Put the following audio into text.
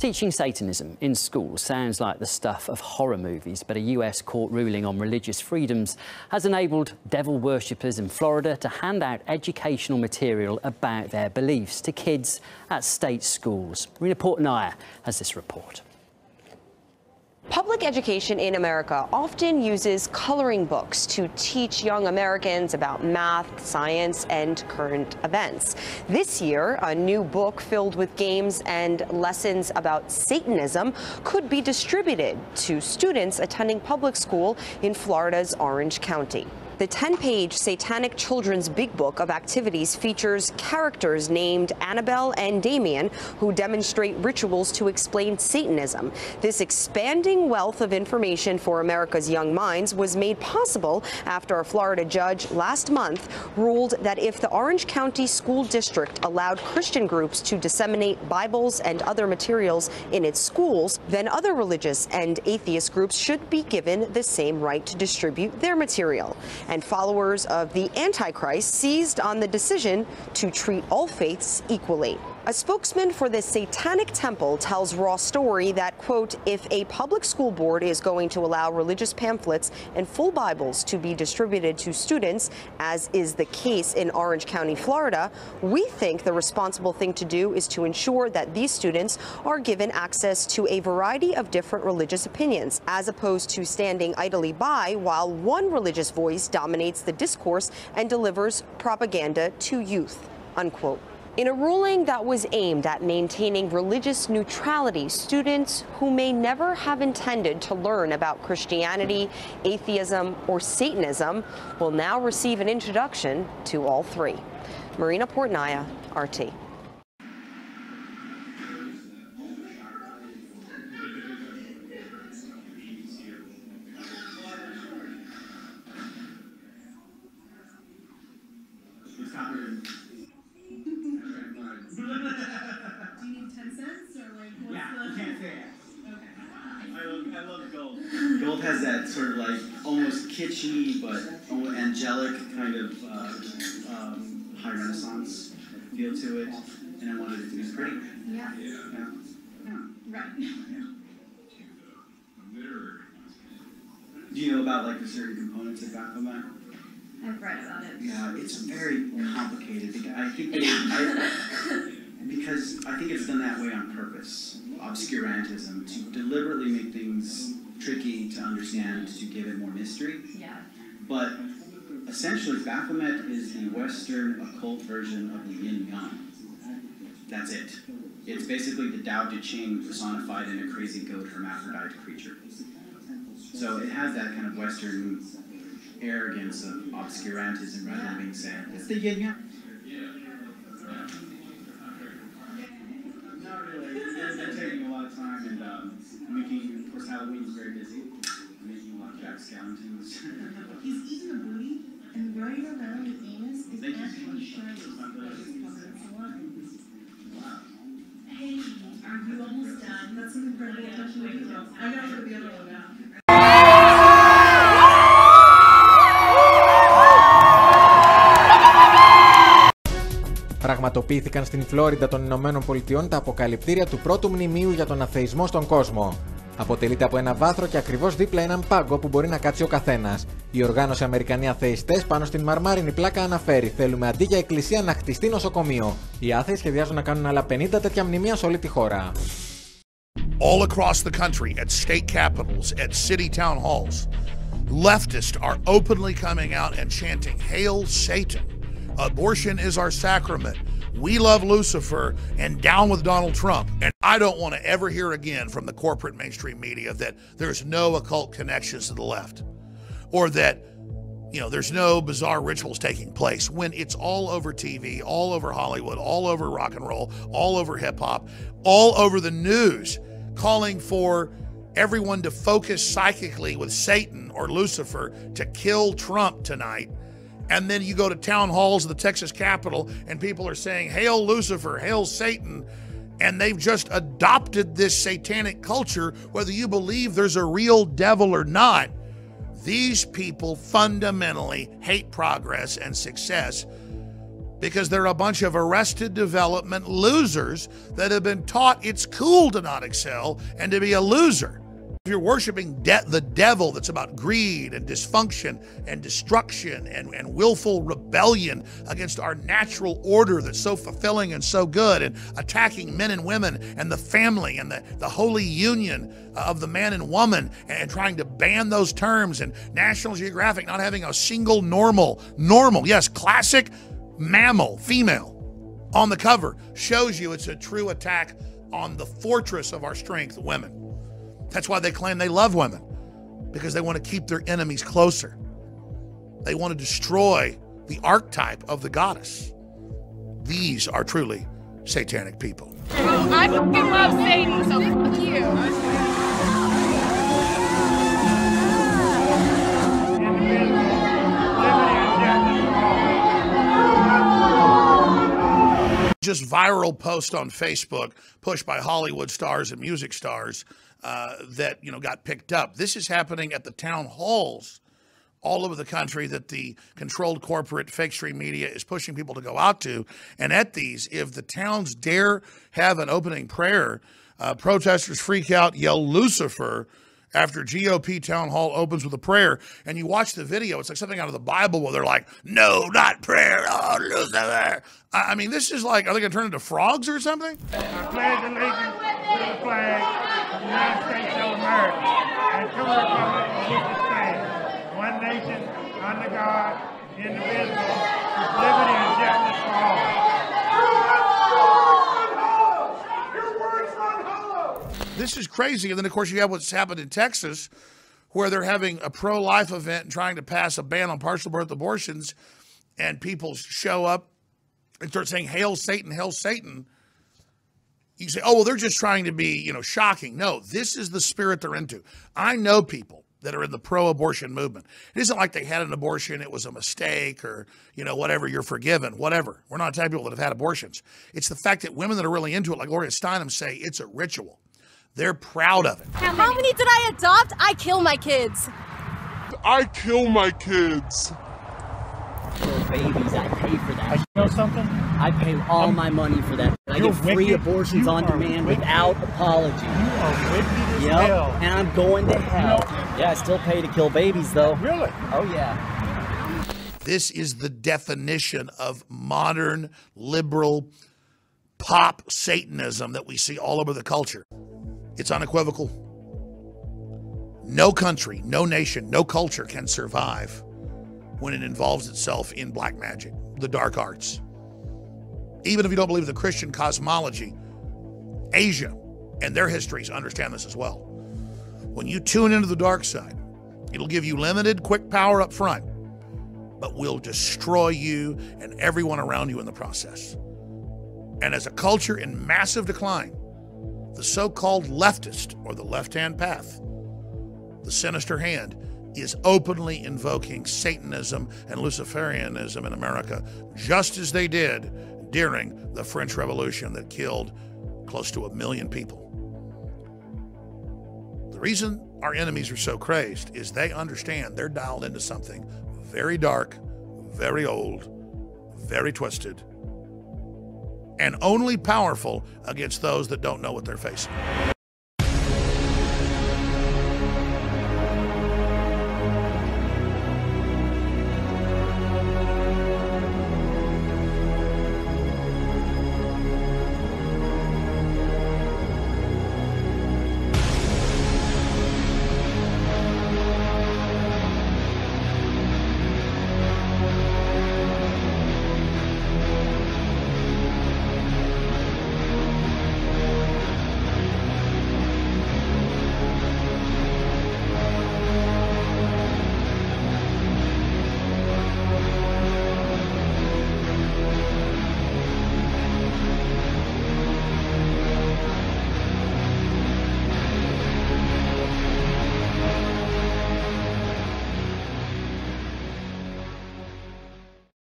Teaching Satanism in schools sounds like the stuff of horror movies, but a US court ruling on religious freedoms has enabled devil worshippers in Florida to hand out educational material about their beliefs to kids at state schools. इ.P.A has this report. Public education in America often uses coloring books to teach young Americans about math, science, and current events. This year, a new book filled with games and lessons about Satanism could be distributed to students attending public school in Florida's Orange County. The 10-page Satanic Children's Big Book of Activities features characters named Annabelle and Damien who demonstrate rituals to explain Satanism. This expanding wealth of information for America's young minds was made possible after a Florida judge last month ruled that if the Orange County School District allowed Christian groups to disseminate Bibles and other materials in its schools, then other religious and atheist groups should be given the same right to distribute their material. And followers of the Antichrist seized on the decision to treat all faiths equally. A spokesman for the Satanic Temple tells Raw Story that, quote, if a public school board is going to allow religious pamphlets and full Bibles to be distributed to students, as is the case in Orange County, Florida, we think the responsible thing to do is to ensure that these students are given access to a variety of different religious opinions, as opposed to standing idly by while one religious voice dominates the discourse and delivers propaganda to youth, unquote. In a ruling that was aimed at maintaining religious neutrality, students who may never have intended to learn about Christianity, atheism, or Satanism will now receive an introduction to all three. Marina Portnaya, RT. Do you need 10 cents or like what's you can't say it. Okay. I love gold. Gold has that sort of like almost kitschy but angelic kind of high Renaissance feel to it, and I wanted it to be pretty. Yeah. Yeah. Right. Do you know about like the certain components of Baphomet? I've read about it. Yeah, it's very complicated. I think because I think it's done that way on purpose. Obscurantism, to deliberately make things tricky to understand, to give it more mystery. Yeah. But essentially, Baphomet is the Western occult version of the Yin Yang. That's it. It's basically the Tao Te Ching personified in a crazy goat hermaphrodite creature. So it has that kind of Western arrogance of obscurantism rather than being said, it's the yin yang. Not really. They're taking a lot of time and making, of course, Halloween is very busy. Making a lot of jack skeletons. He's eating a booty, and right around the anus is actually shiny. Wow. Hey, are you almost done? That's some incredible attention to detail. I gotta put the other one out. Πραγματοποιήθηκαν στην Φλόριντα των Ηνωμένων Πολιτειών τα αποκαλυπτήρια του πρώτου μνημείου για τον αθεϊσμό στον κόσμο. Αποτελείται από ένα βάθρο και ακριβώς δίπλα έναν πάγκο που μπορεί να κάτσει ο καθένας. Η οργάνωση Αμερικανοί Αθεϊστές πάνω στην μαρμάρινη πλάκα αναφέρει: θέλουμε αντί για εκκλησία να χτιστεί νοσοκομείο. Οι άθεοι σχεδιάζουν να κάνουν άλλα 50 τέτοια μνημεία σε όλη τη χώρα. All across the country, at state capitals, at city town halls, leftists are openly coming out and chanting, "Hail Satan! Abortion is our sacrament. We love Lucifer and down with Donald Trump." And I don't want to ever hear again from the corporate mainstream media that there's no occult connections to the left, or that, you know, there's no bizarre rituals taking place, when it's all over TV, all over Hollywood, all over rock and roll, all over hip hop, all over the news, calling for everyone to focus psychically with Satan or Lucifer to kill Trump tonight. And then you go to town halls of the Texas Capitol and people are saying, "Hail Lucifer, hail Satan." And they've just adopted this satanic culture, whether you believe there's a real devil or not. These people fundamentally hate progress and success because they're a bunch of arrested development losers that have been taught it's cool to not excel and to be a loser. If you're worshiping the devil that's about greed and dysfunction and destruction and willful rebellion against our natural order that's so fulfilling and so good, and attacking men and women and the family and the holy union of the man and woman, and trying to ban those terms, and National Geographic not having a single normal, yes, classic mammal, female, on the cover, shows you it's a true attack on the fortress of our strength, women. That's why they claim they love women, because they want to keep their enemies closer. They want to destroy the archetype of the goddess. These are truly satanic people. I fucking love Satan, so fuck you. Just viral post on Facebook pushed by Hollywood stars and music stars that got picked up. This is happening at the town halls all over the country that the controlled corporate fake stream media is pushing people to go out to. And at these, if the towns dare have an opening prayer, protesters freak out, yell Lucifer after GOP town hall opens with a prayer. And you watch the video, it's like something out of the Bible where they're like, no, not prayer, oh, Lucifer. I mean, this is like, are they going to turn into frogs or something? I pledge allegiance to the flag of the United States of America and to the republic for which it stands, one nation, under God, indivisible, with liberty and justice for all. This is crazy. And then, of course, you have what's happened in Texas, where they're having a pro-life event and trying to pass a ban on partial birth abortions, and people show up and start saying, hail Satan, hail Satan. You say, oh, well, they're just trying to be, shocking. No, this is the spirit they're into. I know people that are in the pro-abortion movement. It isn't like they had an abortion, it was a mistake, or, whatever, you're forgiven, whatever. We're not attacking people that have had abortions. It's the fact that women that are really into it, like Gloria Steinem, say it's a ritual. They're proud of it. How many did I adopt? I kill my kids. I kill my kids. Kill babies, I pay for that. You know something? I pay all my money for that. I get free abortions on demand without apology. You are wicked as Yep, hell. and I'm going to hell. Yeah, I still pay to kill babies, though. Really? Oh, yeah. This is the definition of modern liberal pop Satanism that we see all over the culture. It's unequivocal. No country, no nation, no culture can survive when it involves itself in black magic, the dark arts. Even if you don't believe the Christian cosmology, Asia and their histories understand this as well. When you tune into the dark side, it'll give you limited, quick power up front, but will destroy you and everyone around you in the process. And as a culture in massive decline, the so-called leftist, or the left-hand path, the sinister hand, is openly invoking Satanism and Luciferianism in America, just as they did during the French Revolution that killed close to 1 million people. The reason our enemies are so crazed is they understand they're dialed into something very dark, very old, very twisted, and only powerful against those that don't know what they're facing.